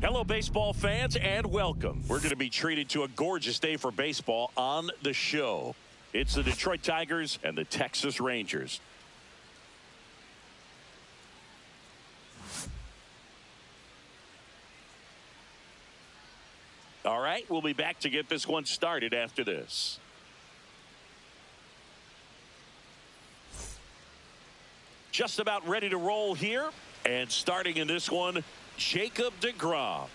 Hello, baseball fans, and welcome. We're going to be treated to a gorgeous day for baseball on the show. It's the Detroit Tigers and the Texas Rangers. All right, we'll be back to get this one started after this. Just about ready to roll here, and starting in this one, Jacob deGrom.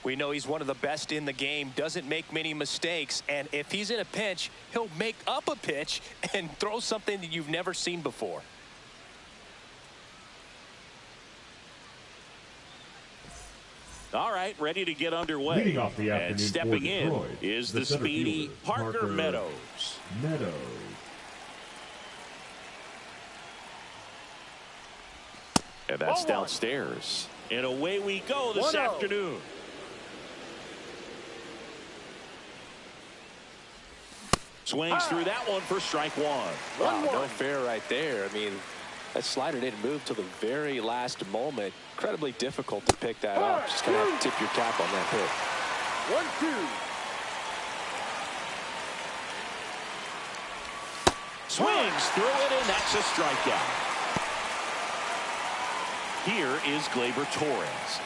We know he's one of the best in the game, doesn't make many mistakes, and if he's in a pinch, he'll make up a pitch and throw something that you've never seen before. All right, ready to get underway. Leading off the afternoon, and stepping in Detroit, is the speedy Parker Meadows. And that's downstairs. And away we go this afternoon. Swings through that one for strike one. Wow, no fair right there. I mean, that slider didn't move till the very last moment. Incredibly difficult to pick that up. Just going to have to tip your cap on that hit. 1-2. Swings through it, and that's a strikeout. Here is Gleyber Torres.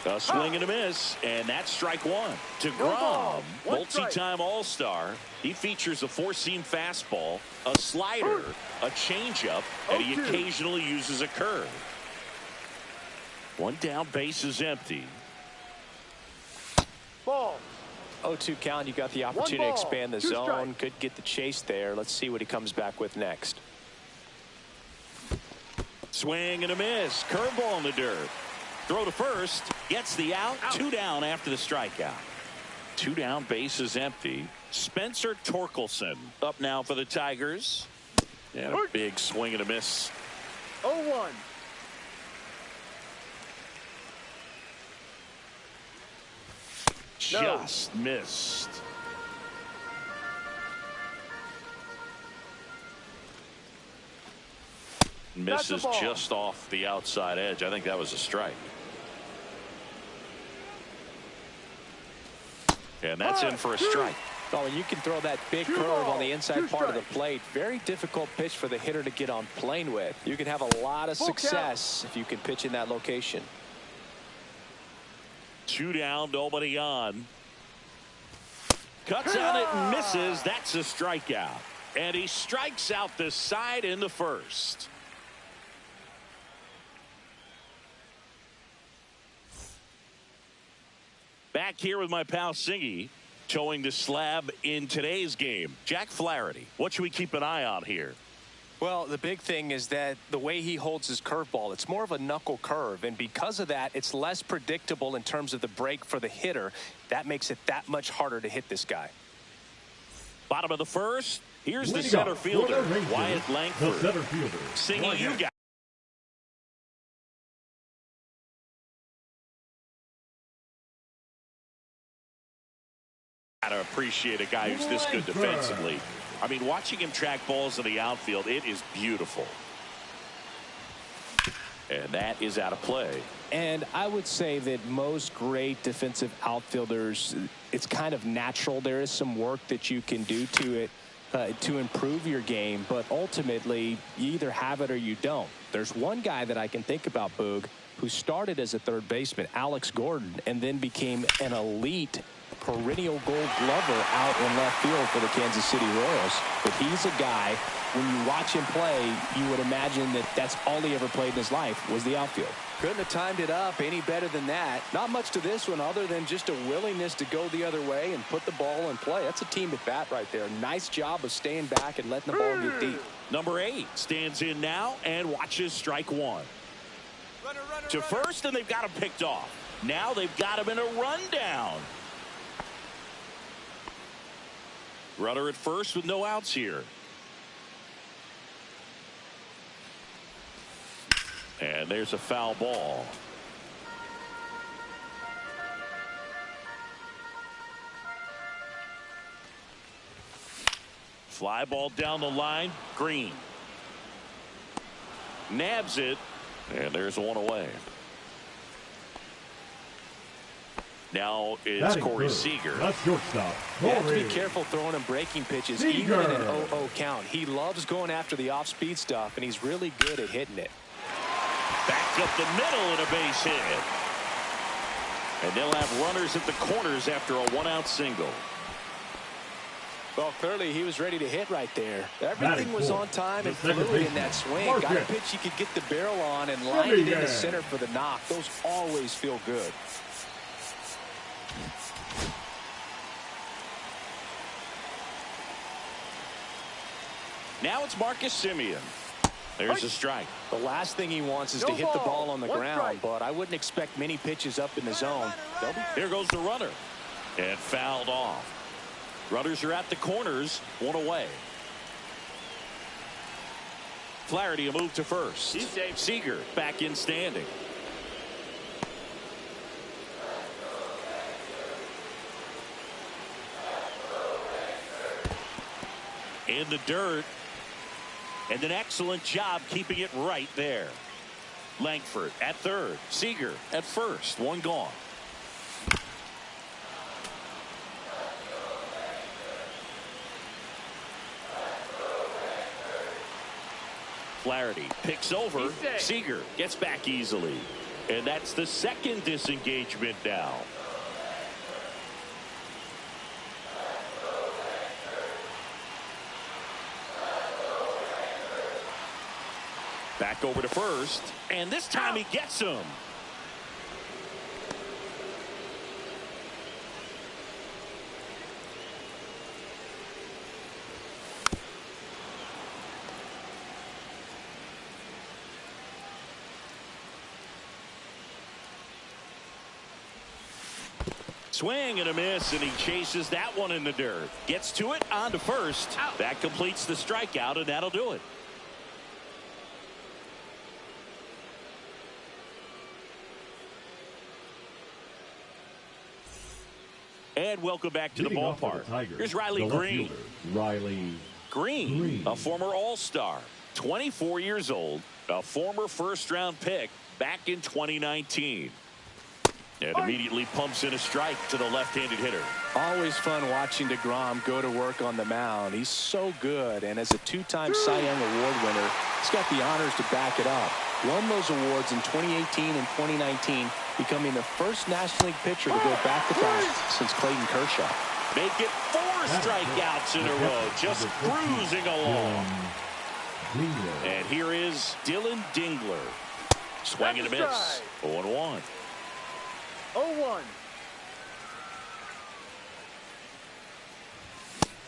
A swing and a miss, and that's strike one. deGrom, multi-time All-Star. He features a four-seam fastball, a slider, a changeup, and he occasionally uses a curve. One down, base is empty. Ball. 0-2 count. You got the opportunity to expand the zone. Could get the chase there. Let's see what he comes back with next. Swing and a miss. Curveball in the dirt. Throw to first. Gets the out. 2 down after the strikeout. 2 down. Base is empty. Spencer Torkelson up now for the Tigers. And a big swing and a miss. 0-1. Just missed. Misses just off the outside edge. I think that was a strike. And that's in for a strike. Oh, and you can throw that big curve on the inside part of the plate. Very difficult pitch for the hitter to get on plane with. You can have a lot of success if you can pitch in that location. 2 down, nobody on. Cuts on it and misses. That's a strikeout. And he strikes out the side in the first. Back here with my pal Singy, towing the slab in today's game. Jack Flaherty, what should we keep an eye on here? Well, the big thing is that the way he holds his curveball, it's more of a knuckle curve, and because of that, it's less predictable in terms of the break for the hitter. That makes it that much harder to hit this guy. Bottom of the first, here's the center fielder, Wyatt Langford. The center fielder. Singy, you got. Gotta appreciate a guy who's this good defensively. I mean, watching him track balls in the outfield, it is beautiful. And that is out of play. And I would say that most great defensive outfielders, it's kind of natural. There is some work that you can do to it to improve your game, but ultimately you either have it or you don't. There's one guy that I can think about, Boog, who started as a third baseman, Alex Gordon, and then became an elite perennial gold glover out in left field for the Kansas City Royals. But he's a guy, when you watch him play, you would imagine that that's all he ever played in his life was the outfield. Couldn't have timed it up any better than that. Not much to this one other than just a willingness to go the other way and put the ball in play. That's a team at bat right there. Nice job of staying back and letting the ball get deep. Number 8 stands in now and watches strike one. To first, and they've got him picked off. Now they've got him in a rundown. Runner at first with no outs here. And there's a foul ball. Fly ball down the line. Green nabs it, and there's one away. Now it's Corey Seager. That's shortstop. You have to be careful throwing him breaking pitches, even in an 0-0 count. He loves going after the off-speed stuff, and he's really good at hitting it. Back up the middle and a base hit. And they'll have runners at the corners after a one-out single. Well, clearly he was ready to hit right there. Everything was on time and fluid in that swing. Got a pitch he could get the barrel on and line it in the center for the knock. Those always feel good. Now it's Marcus Semien. There's a strike. The last thing he wants is to hit the ball on the ground, but I wouldn't expect many pitches up in the zone. Here goes the runner. And fouled off. Runners are at the corners, one away. Flaherty a move to first. Seager back in standing. In the dirt. And an excellent job keeping it right there. Langford at third. Seager at first. One gone. Flaherty picks over. Seager gets back easily. And that's the second disengagement now. Back over to first, and this time he gets him. Swing and a miss, and he chases that one in the dirt. Gets to it, on to first. That completes the strikeout, and that'll do it. And welcome back to the ballpark. Here's Riley Green. Green, a former All-Star, 24 years old, a former first-round pick back in 2019. And immediately pumps in a strike to the left-handed hitter. Always fun watching DeGrom go to work on the mound. He's so good, and as a two-time Cy Young Award winner, he's got the honors to back it up. Won those awards in 2018 and 2019, becoming the first National League pitcher to go back-to-back since Clayton Kershaw. Make it 4 strikeouts in a row, just cruising along. And here is Dylan Dingler. Swing and a miss. 0-1. 0-1.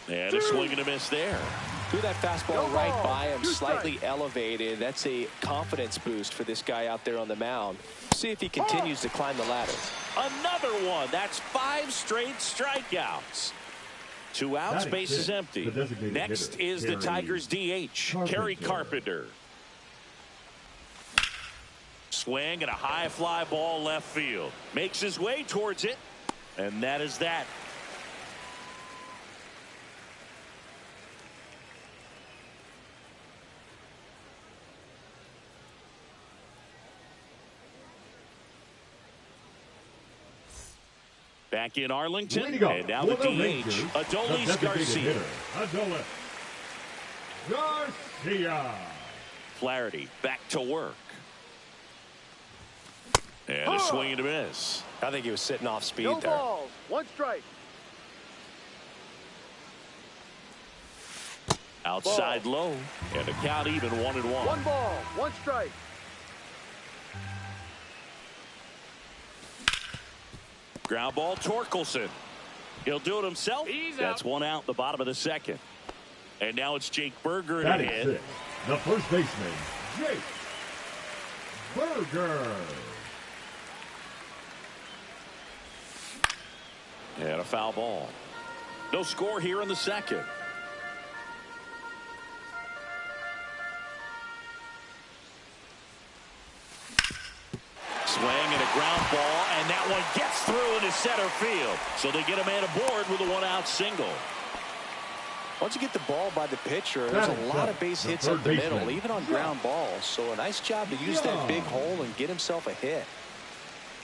And a swing and a miss there. Threw that fastball right by him, slightly elevated. That's a confidence boost for this guy out there on the mound. See if he continues to climb the ladder. Another one. That's 5 straight strikeouts. 2 outs, bases empty. Next is the Tigers DH, Kerry Carpenter. Swing and a high fly ball left field. Makes his way towards it, and that is that. Back in Arlington, and now the DH, Adolis Garcia. Flaherty back to work. And a swing and a miss. I think he was sitting off speed No there. balls. 1 strike. Outside low, and the count even 1-1. 1 ball, 1 strike. Ground ball, Torkelson. He'll do it himself. That's 1 out in the bottom of the second. And now it's Jake Berger to hit. The first baseman, Jake Berger. And a foul ball. No score here in the second. Swing and a ground ball, and that one gets through into center field. So they get a man aboard with a 1-out single. Once you get the ball by the pitcher, there's a lot of base hits up the middle, even on ground balls. So a nice job to use that big hole and get himself a hit.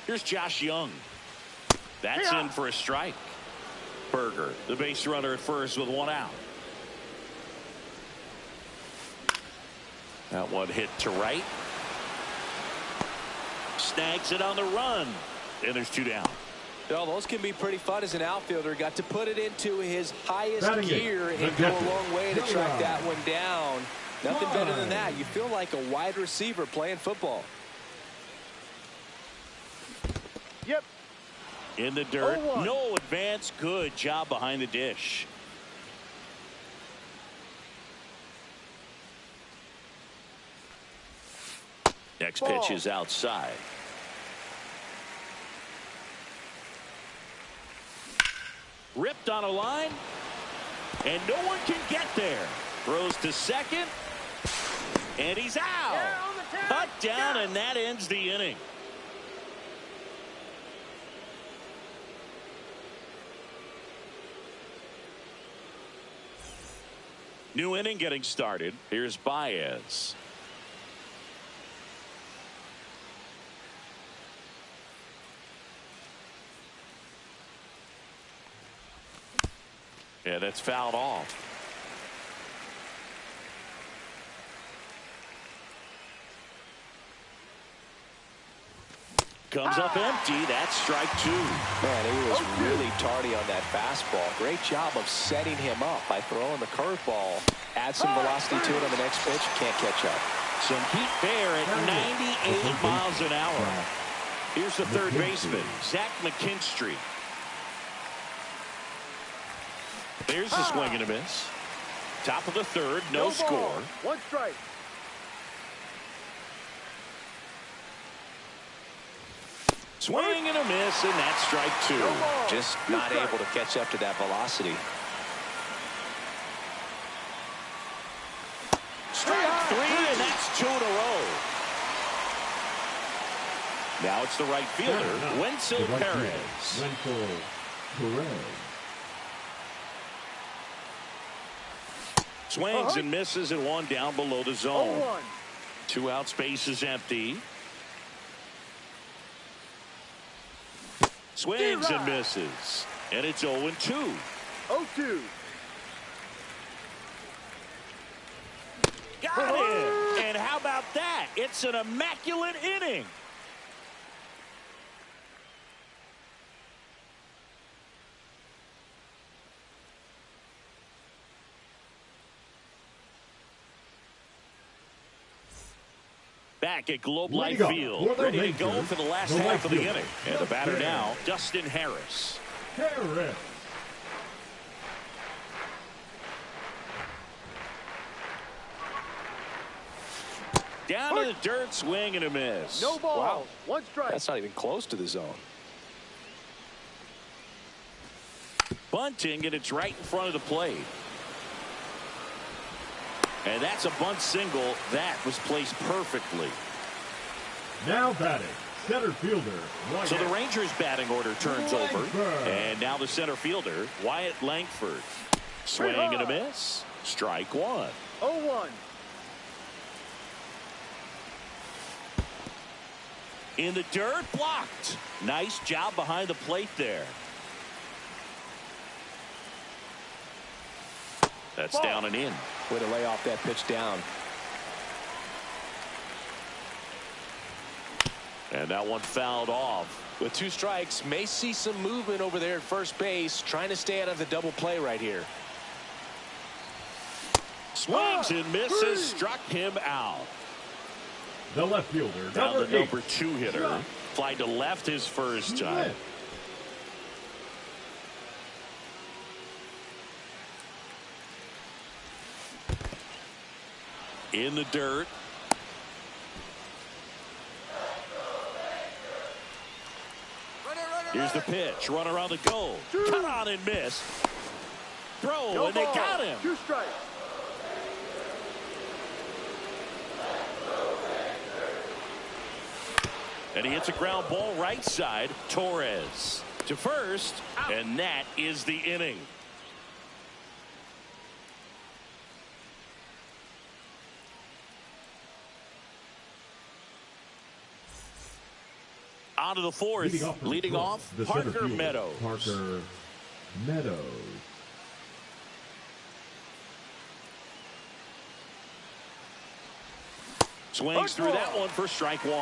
Here's Josh Young. That's in for a strike. Berger, the base runner at first with 1 out. That one hit to right. Snags it on the run. And there's 2 down. Well, those can be pretty fun as an outfielder. Got to put it into his highest gear and go a long way to track that one down. Nothing better than that. You feel like a wide receiver playing football. Yep. In the dirt. No advance. Good job behind the dish. Next pitch is outside. Ripped on a line, and no one can get there. Throws to second, and he's out. Cut down, and that ends the inning. New inning getting started. Here's Baez. Yeah, that's fouled off. Comes up empty. That's strike 2. Man, he was really tardy on that fastball. Great job of setting him up by throwing the curveball. Add some velocity to it on the next pitch. Can't catch up. Some heat there at 98 miles an hour. Here's the third baseman, Zach McKinstry. There's a swing and a miss. Top of the third, no score. 1 strike. Swing and a miss, and that's strike 2. Just not able to catch up to that velocity. Strike 3, and that's 2 in a row. Now it's the right fielder, Wenzel Perez. Wenzel Perez. Swings and misses, and 1 down below the zone. 0-1. 2 out, space is empty. Swings and misses, and it's 0-2. 0-2. Got it! And how about that? It's an immaculate inning. Back at Globe Life Field, ready to go for the last half of the inning. And the batter now, Dustin Harris. Down to the dirt, swing and a miss. No ball. Wow. 1 strike. That's not even close to the zone. Bunting, and it's right in front of the plate. And that's a bunt single. That was placed perfectly. Now batting, center fielder. So the Rangers' batting order turns over. And now the center fielder, Wyatt Langford. Swing and a miss. Strike 1. 0-1. In the dirt, blocked. Nice job behind the plate there. That's down and in. Way to lay off that pitch down. And that one fouled off. With 2 strikes, may see some movement over there at first base, trying to stay out of the double play right here. Swings and misses, struck him out. The left fielder, Now the number number 2 hitter. Fly to left his first time. In the dirt. Here's the pitch. Run around the goal. Cut on and miss. Throw, No and they ball. got him. 2 strikes. And he hits a ground ball right side. Torres to first. And that is the inning. On to the fourth. Leading off the Parker Meadows. Parker Meadows. Swings through that one for strike 1.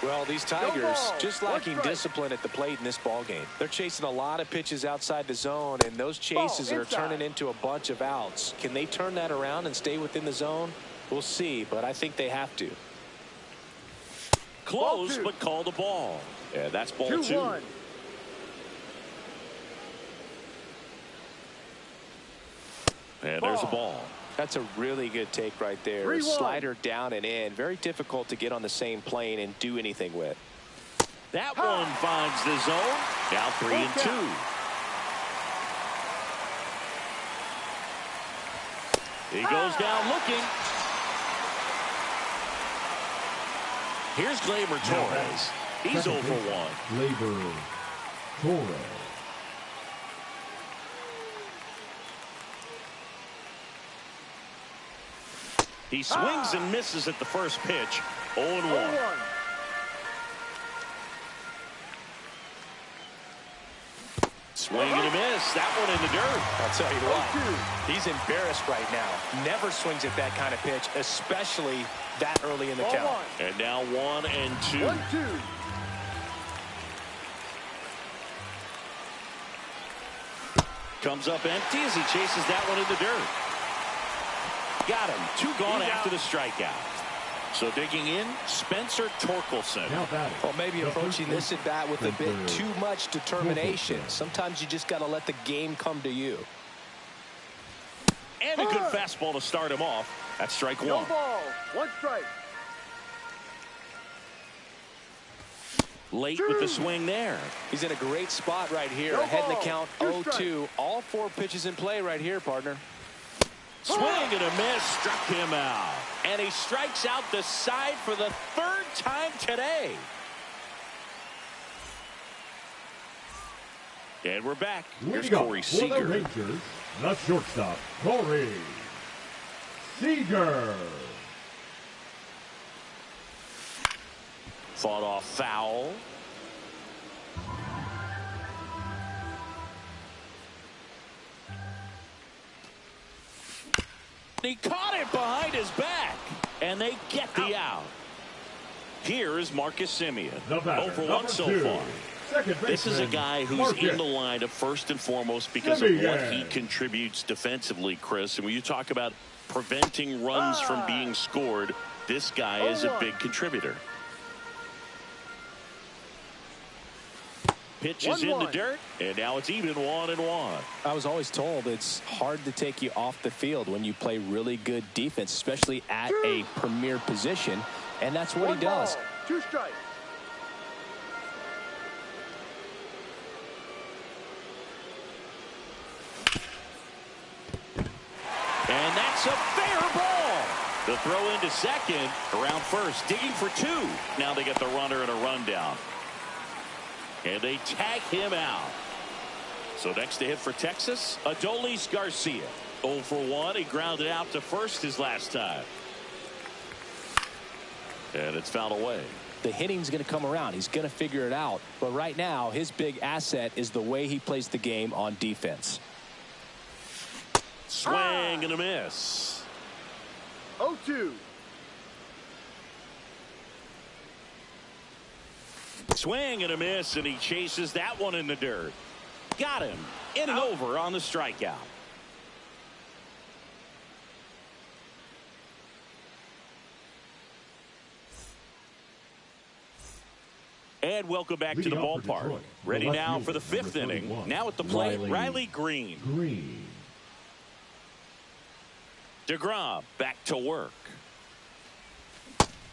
Well, these Tigers just lacking discipline at the plate in this ballgame. They're chasing a lot of pitches outside the zone, and those chases are turning into a bunch of outs. Can they turn that around and stay within the zone? We'll see, but I think they have to. Close, but call the ball. Yeah, that's ball 2. 2-1. And there's a ball. That's a really good take right there. 3-1. Slider down and in. Very difficult to get on the same plane and do anything with. That one finds the zone. Now 3-2. He goes down looking. Here's Gleyber Torres. He's 0 for 1. Gleyber Torres. He swings and misses at the first pitch. 0-1. 0-1. Swing and a miss. That one in the dirt. I'll tell you what, he's embarrassed right now. Never swings at that kind of pitch, especially that early in the count. And now 1-2. 1-2. Comes up empty as he chases that one in the dirt. Got him. 2 gone after the strikeout. So digging in, Spencer Torkelson. Well, maybe approaching this at bat with a bit too much determination. Sometimes you just got to let the game come to you. And a good fastball to start him off. That's strike 1. No ball. 1 strike. Late with the swing there. He's in a great spot right here. Ahead in the count 0-2. All 4 pitches in play right here, partner. Swing and a miss, struck him out. And he strikes out the side for the 3rd time today. And we're back. Here's Corey Seager. For the Rangers, the shortstop, Corey Seager. Fought off foul. He caught it behind his back, and they get the out. Here is Marcus Semien. 0 for 1 so far. This is a guy who's in the lineup first and foremost because of what he contributes defensively, Chris. And when you talk about preventing runs from being scored, this guy is a big contributor. Pitch is in the dirt, and now it's even 1-1. I was always told it's hard to take you off the field when you play really good defense, especially at a premier position, and that's what he does. 2 strikes. And that's a fair ball. The throw into second, around first, digging for 2. Now they get the runner and a rundown. And they tag him out. So next to hit for Texas, Adolis Garcia. 0 for 1. He grounded out to first his last time. And it's fouled away. The hitting's going to come around. He's going to figure it out. But right now, his big asset is the way he plays the game on defense. Swing and a miss. 0-2. Swing and a miss, and he chases that one in the dirt. Got him. Inning over on the strikeout. And welcome back to the Leading off for ballpark. Detroit, Ready the now left for the fielder, fifth number inning. 31, Now at the plate, Riley Green. Green. DeGrom back to work.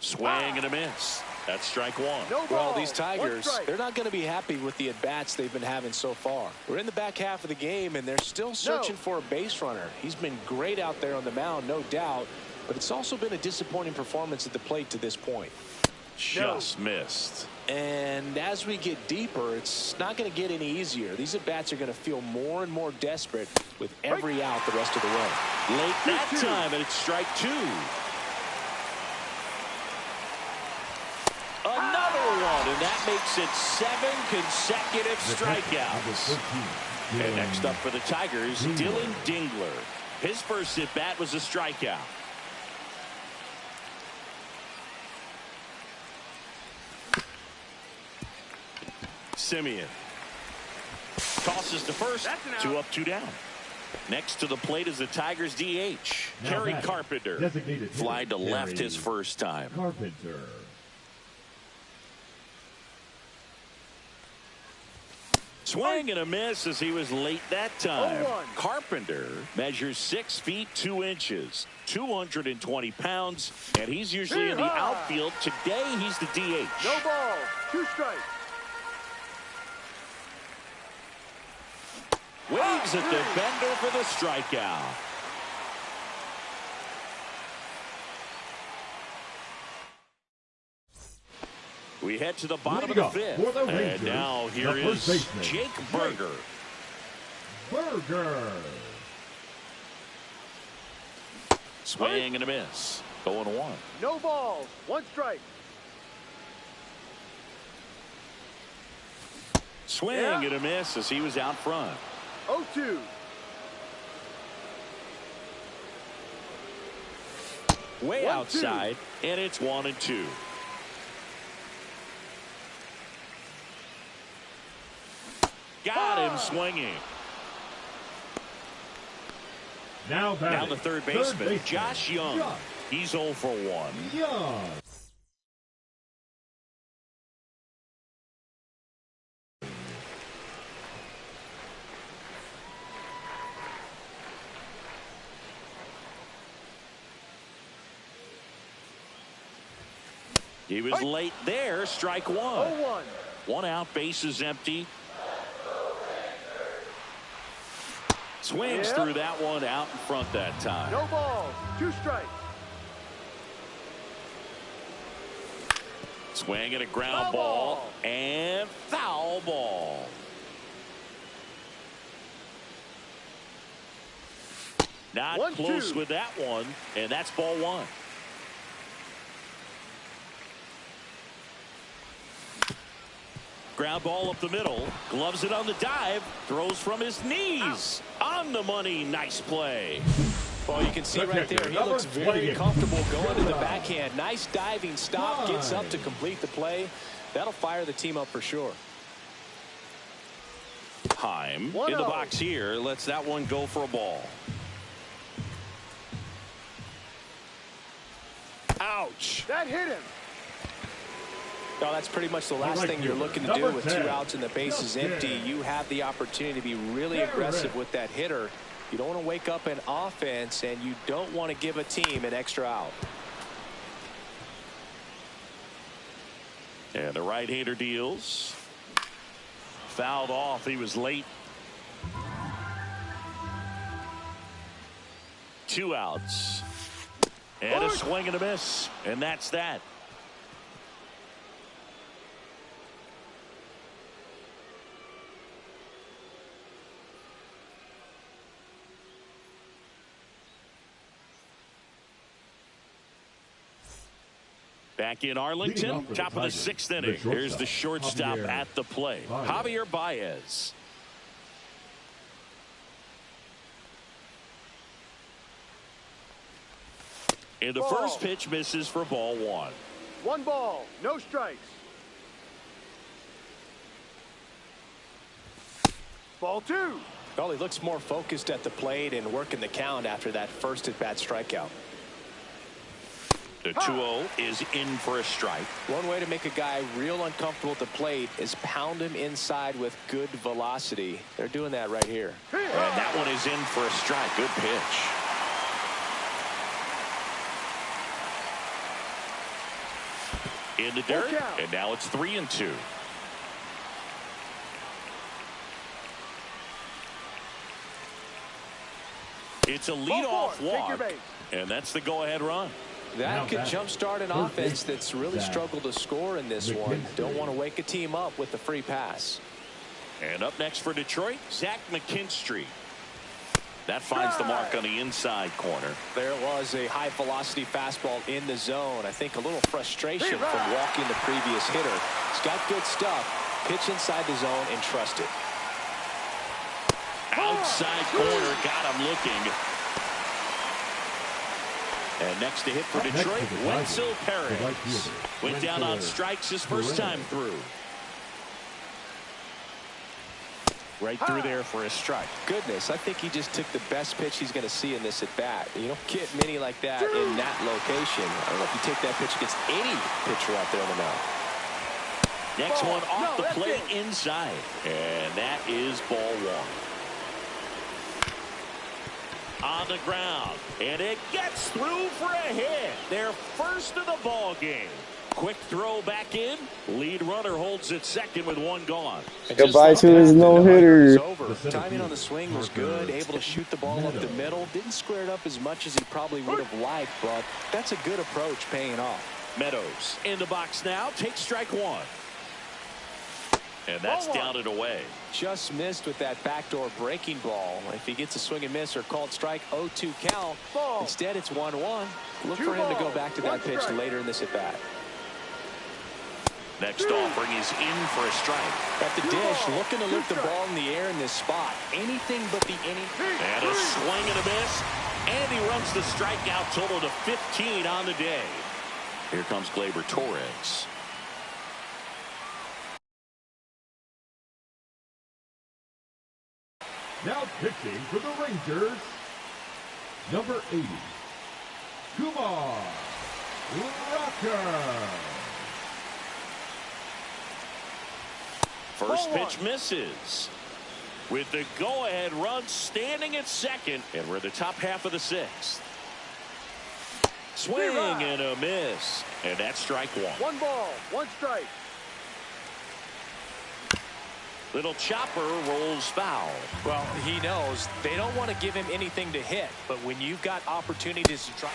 Swing and a miss. That's strike one. No Well, ball. these One Tigers, strike. they're not going to be happy with the at-bats they've been having so far. We're in the back half of the game, and they're still searching for a base runner. He's been great out there on the mound, no doubt, but it's also been a disappointing performance at the plate to this point. Just missed. And as we get deeper, it's not going to get any easier. These at-bats are going to feel more and more desperate with every out the rest of the way. Late that time, and it's strike two. Another one, and that makes it 7 consecutive strikeouts. And next up for the Tigers, Dylan Dingler. His first at-bat was a strikeout. Simeon tosses to first. 2 up, 2 down. Next to the plate is the Tigers DH. Kerry Carpenter. Fly to left his first time. Carpenter. Swing and a miss as he was late that time. 0-1. Carpenter measures 6 feet 2 inches, 220 pounds, and he's usually in the outfield. Today he's the DH. No ball. 2 strikes. Waves at defender for the strikeout. We head to the bottom of the fifth. And now here is Jake Burger. Swing and a miss. 0-1. No balls. 1 strike. Swing and a miss as he was out front. 0-2. Way 1-2. outside, and it's 1-2. Got him swinging. Now the third baseman, Josh Young. He's 0 for 1. Young. He was late there. Strike 1. 0-1. 1 out, bases empty. Swings through that one, out in front that time. No balls. 2 strikes. Swing and a ground Foul ball. ball. And foul ball. Not 1-2. close with that one, and that's ball 1. Ground ball up the middle. Gloves it on the dive. Throws from his knees. On the money. Nice play. Well, you can see right there, he looks very comfortable going to the backhand. Nice diving stop. Gets up to complete the play. That'll fire the team up for sure. Heim in the box here. Lets that one go for a ball. Ouch. That hit him. Well, that's pretty much the last thing you're looking to do with 2 outs and the bases empty. You have the opportunity to be really aggressive with that hitter. You don't want to wake up an offense, and you don't want to give a team an extra out. And the right-hander deals. Fouled off. He was late. 2 outs. And a swing and a miss. And that's that. Back in Arlington, top of the 6th inning. Here's the shortstop at the plate, Javier Baez. And the first pitch misses for ball 1. 1 ball. No strikes. Ball 2. Well, he looks more focused at the plate and working the count after that first at-bat strikeout. The 2-0 is in for a strike. One way to make a guy real uncomfortable at the plate is pound him inside with good velocity. They're doing that right here. And that one is in for a strike. Good pitch. In the dirt, and now it's 3-2. It's a leadoff walk, and that's the go-ahead run. That could jumpstart an offense that's really struggled to score in this one. Don't want to wake a team up with the free pass. And up next for Detroit, Zach McKinstry. That finds the mark on the inside corner. There was a high-velocity fastball in the zone. I think a little frustration from walking the previous hitter. He's got good stuff. Pitch inside the zone and trust it. Outside corner, got him looking. And next to hit for Detroit, Wenzel Perez. Went down on strikes his first time through. Right through there for a strike. Goodness, I think he just took the best pitch he's going to see in this at-bat. You don't get many like that in that location. I don't know if you take that pitch against any pitcher out there on the mound. Next one off the plate inside. And that is ball one. On the ground, and it gets through for a hit. Their first of the ball game. Quick throw back in. Lead runner holds it second with one gone. Goodbye to his no-hitter. Timing on the swing was good. Able to shoot the ball up the middle. Didn't square it up as much as he probably would have liked, but that's a good approach paying off. Meadows in the box now. Takes strike one. And that's down and away. Just missed with that backdoor breaking ball. If he gets a swing and miss or called strike, 0-2 count. Instead, it's 1-1. Look for him to go back to that pitch later in this at-bat. Next offering is in for a strike. At the dish, looking to lift the ball in the air in this spot. Anything but the inning. And a swing and a miss. And he runs the strikeout total to 15 on the day. Here comes Gleyber Torres. Now pitching for the Rangers, number 80, Kumar Rocker. First pitch misses. With the go-ahead run standing at second, and we're in the top half of the sixth. Swing and a miss, and that's strike one. 1 ball, 1 strike. Little chopper rolls foul. Well, he knows they don't want to give him anything to hit, but when you've got opportunities to try.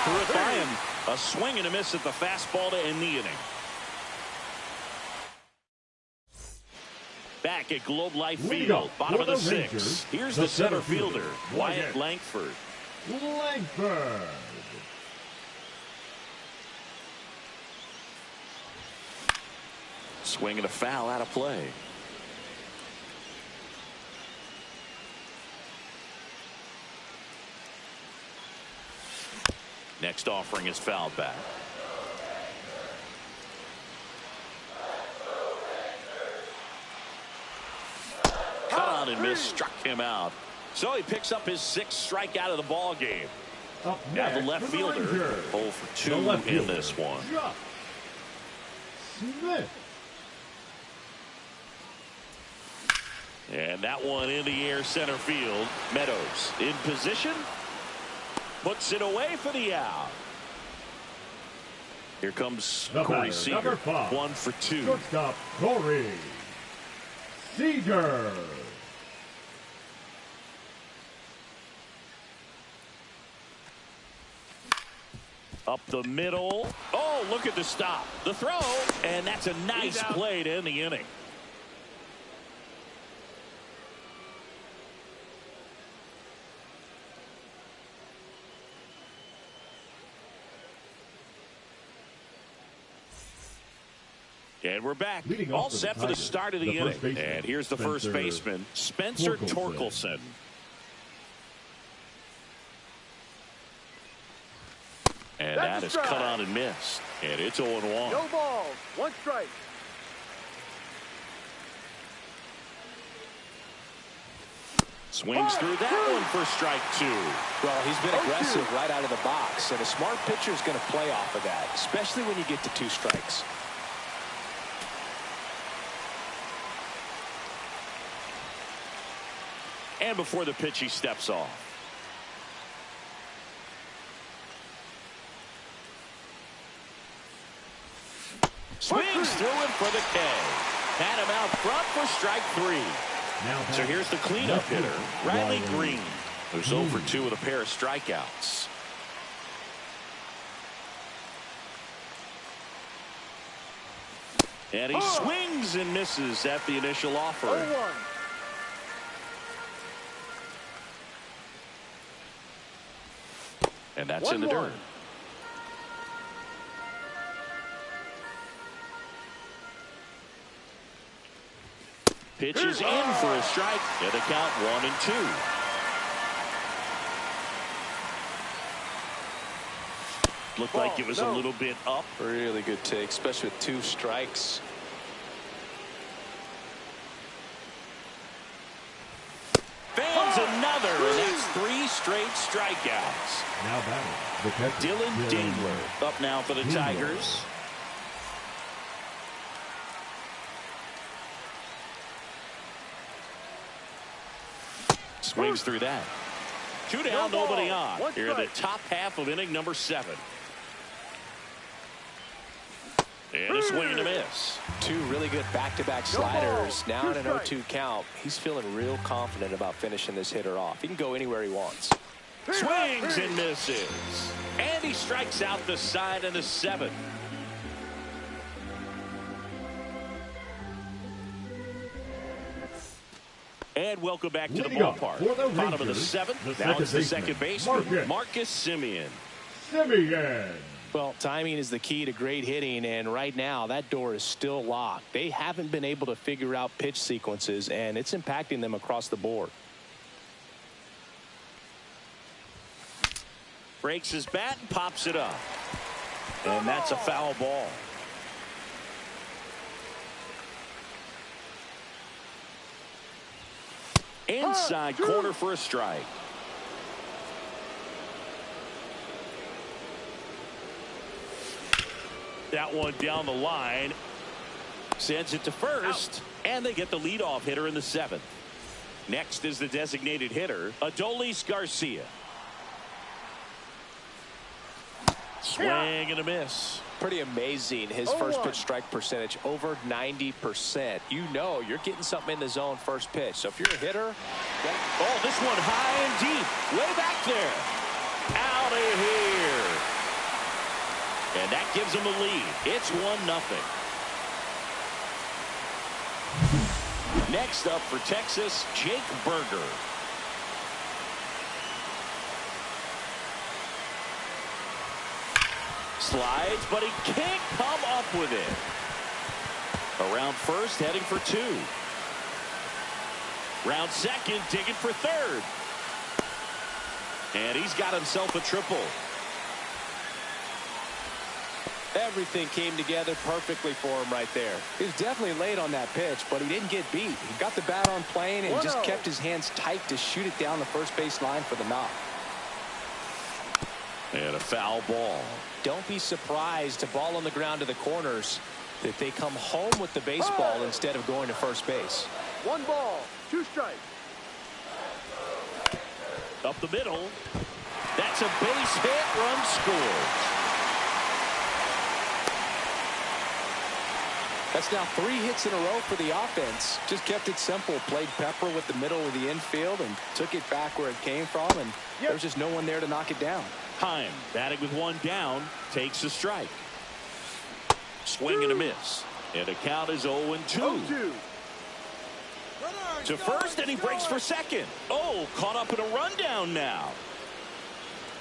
Threw it by him. A swing and a miss at the fastball to end the inning. Back at Globe Life Field, bottom of the sixth. Here's the center fielder, Wyatt Langford. Swing and a foul out of play. Next offering is fouled back. Cut on and miss, struck him out. So he picks up his 6th strikeout of the ball game. Now the left fielder, 0 for 2 in this one. Smith. And that one in the air center field. Meadows in position. Puts it away for the out. Here comes Corey Seager. 1 for 2. Shortstop Corey Seager. Up the middle. Oh, look at the stop. The throw. And that's a nice play to end the inning. And we're back. All set for the start of the inning. And here's the first baseman, Spencer Torkelson. And that is cut on and missed. And it's 0-1. No balls, 1 strike. Swings through that one for strike 2. Well, he's been aggressive right out of the box, and a smart pitcher is going to play off of that, especially when you get to 2 strikes. And before the pitch, he steps off. Swings through him for the K. Had him out front for strike 3. So here's the cleanup hitter, Riley Green, who's 0 for 2 with a pair of strikeouts. And he swings and misses at the initial offer. And that's in the dirt. Pitches in for a strike. And the count 1-2. Looked like it was a little bit up. Really good take, especially with 2 strikes. Fans another, and that's 3 straight strikeouts. Now batting, Dylan Dingler up now for the Tigers. Swings through that. 2 down, nobody on. Here in the top half of inning number 7. And a swing and a miss. 2 really good back-to-back sliders. Now in an 0-2 count. He's feeling real confident about finishing this hitter off. He can go anywhere he wants. Swings and misses. And he strikes out the side in the 7th. And welcome back to the ballpark. Bottom of the 7th. Now it's the second baseman, Marcus Semien. Well, timing is the key to great hitting, and right now that door is still locked. They haven't been able to figure out pitch sequences, and it's impacting them across the board. Breaks his bat and pops it up. And that's a foul ball. Inside corner for a strike. That one down the line. Sends it to first. And they get the leadoff hitter in the 7th. Next is the designated hitter, Adolis Garcia. Swing and a miss. Pretty amazing. His first pitch strike percentage over 90%. You know you're getting something in the zone first pitch. So if you're a hitter. Oh, this one high and deep. Way back there. Out of here. And that gives them a lead. It's 1-0. Next up for Texas, Jake Berger. Slides, but he can't come up with it. Around first, heading for 2. Round second, digging for 3rd. And he's got himself a triple. Everything came together perfectly for him right there. He was definitely late on that pitch, but he didn't get beat. He got the bat on plane and just kept his hands tight to shoot it down the first base line for the knock. And a foul ball. Don't be surprised to ball on the ground to the corners that they come home with the baseball instead of going to first base. 1 ball, 2 strikes. Up the middle. That's a base hit. Run scores. That's now 3 hits in a row for the offense. Just kept it simple. Played pepper with the middle of the infield and took it back where it came from. And there was just no one there to knock it down. Heim batting with 1 down. Takes a strike. Swing and a miss. And the count is 0-2. To first, and he breaks for second. Oh, caught up in a rundown now.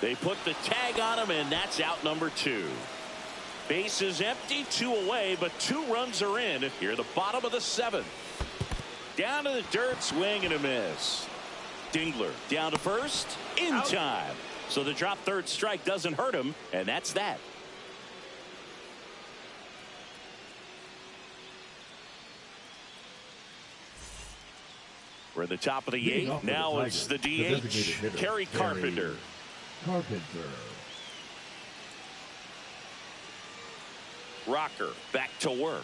They put the tag on him, and that's out number 2. Base is empty, 2 away, but 2 runs are in here at the bottom of the 7th. Down to the dirt, swing and a miss. Dingler down to first, in time. So the drop 3rd strike doesn't hurt him, and that's that. We're at the top of the Leading 8th. off for Now the it's Tigers, the the designated DH, hitter, Kerry Carpenter. Carpenter. Rocker back to work.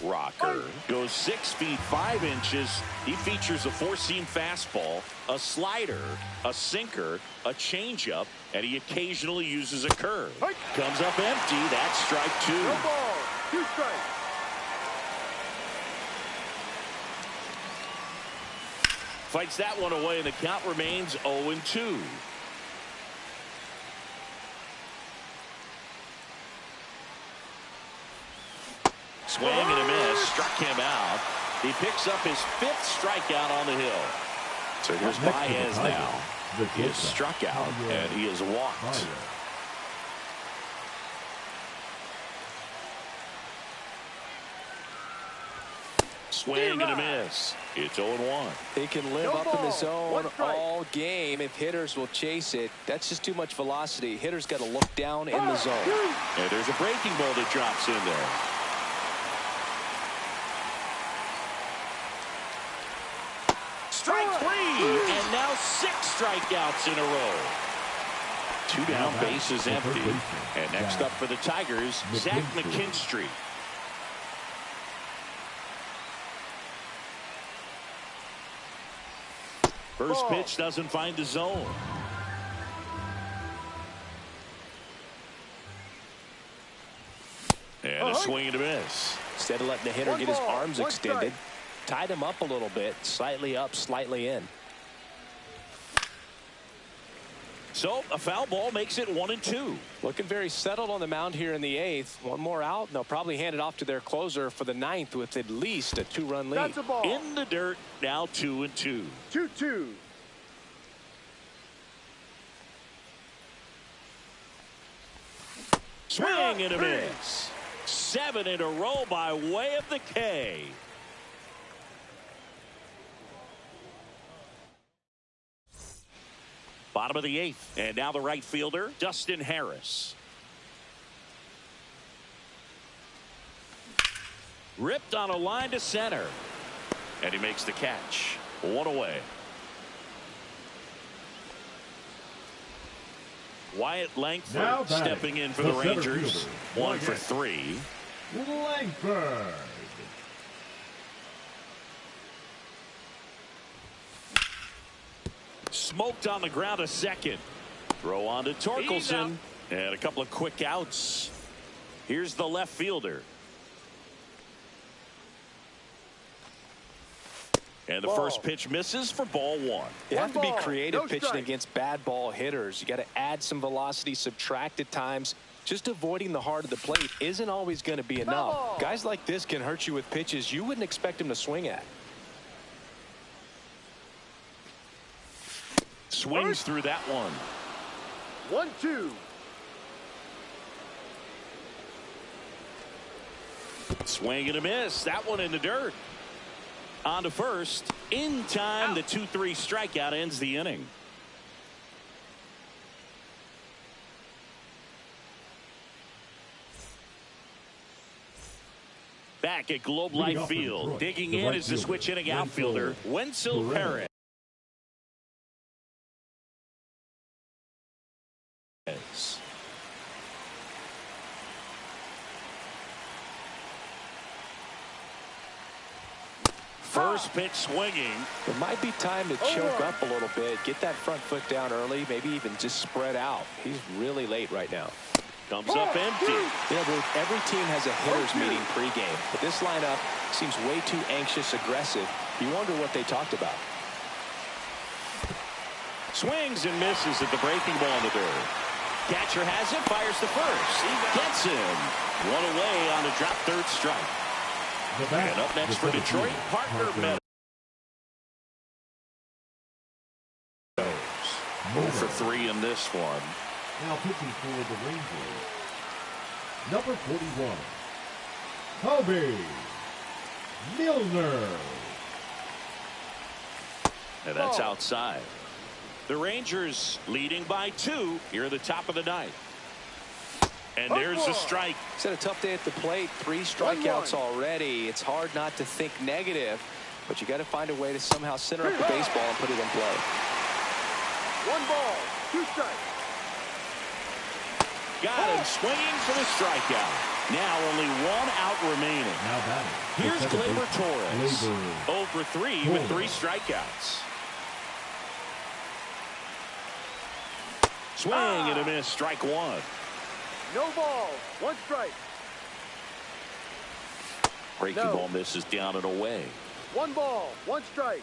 Rocker goes 6 feet 5 inches. He features a 4-seam fastball, a slider, a sinker, a changeup, and he occasionally uses a curve. Comes up empty. That's strike 2. No ball. 2 strikes. Fights that one away, and the count remains 0-2. Swing and a miss. Struck him out. He picks up his 5th strikeout on the hill. So here's Baez now. He is struck out, and he is walked. Swing and a miss. It's 0-1. They can live up in the zone all game if hitters will chase it. That's just too much velocity. Hitters got to look down in the zone. And there's a breaking ball that drops in there. Strike 3, and now 6 strikeouts in a row. 2 down, bases empty. And next up for the Tigers, Zach McKinstry. First pitch doesn't find the zone. And a swing and a miss. Instead of letting the hitter get his arms extended, tied him up a little bit, slightly up, slightly in. So a foul ball makes it 1-2. Looking very settled on the mound here in the 8th. One more out, and they'll probably hand it off to their closer for the 9th with at least a 2-run lead. That's a ball. In the dirt, now 2-2. 2-2. Swing and a miss. 7 in a row by way of the K. Bottom of the 8th, and now the right fielder, Dustin Harris. Ripped on a line to center, and he makes the catch. 1 away. Wyatt Langford stepping in for the Rangers. 1 for 3. Langford. Smoked on the ground a second. Throw on to Torkelson. And a couple of quick outs. Here's the left fielder. And the first pitch misses for ball 1. You have to be creative pitching against bad ball hitters. You got to add some velocity, subtract at times. Just avoiding the heart of the plate isn't always going to be enough. Guys like this can hurt you with pitches you wouldn't expect them to swing at. Swings through that one. 1-2. Swing and a miss. That one in the dirt. On to first. In time, the 2-3 strikeout ends the inning. Back at Globe Life Field. Digging in is the switch hitting outfielder, Wenzel Perez. First pitch swinging. It might be time to choke up a little bit, get that front foot down early, maybe even just spread out. He's really late right now. Comes up empty. You know, every team has a hitters meeting pregame, but this lineup seems way too anxious, aggressive. You wonder what they talked about. Swings and misses at the breaking ball in the dirt. Catcher has it, fires to first. He gets him. 1 away on a drop third strike. And up next for Detroit, Parker Meadows. 0 for 3 in this one. Now pitching for the Rangers, number 41, Kobe Milner. And that's outside. The Rangers leading by 2 here at the top of the 9th. And there's the strike. It's had a tough day at the plate. 3 strikeouts already. It's hard not to think negative. but you got to find a way to somehow center up the baseball and put it in play. 1 ball, 2 strikes. Got him swinging for the strikeout. Now only 1 out remaining. Now batting. Here's Gleyber Torres. 0 for 3 with 3 strikeouts. Swing and a miss, strike 1. No ball, 1 strike. Breaking ball misses down and away. 1 ball, 1 strike.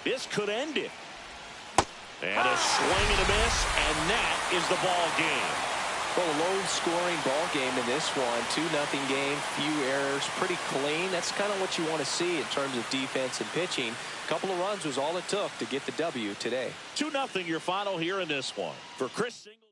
This could end it. And a swing and a miss, and that is the ball game. Well, a low-scoring ball game in this one. 2-0 game, few errors, pretty clean. That's kind of what you want to see in terms of defense and pitching. A couple of runs was all it took to get the W today. 2-0 your final here in this one. For Chris Singleton.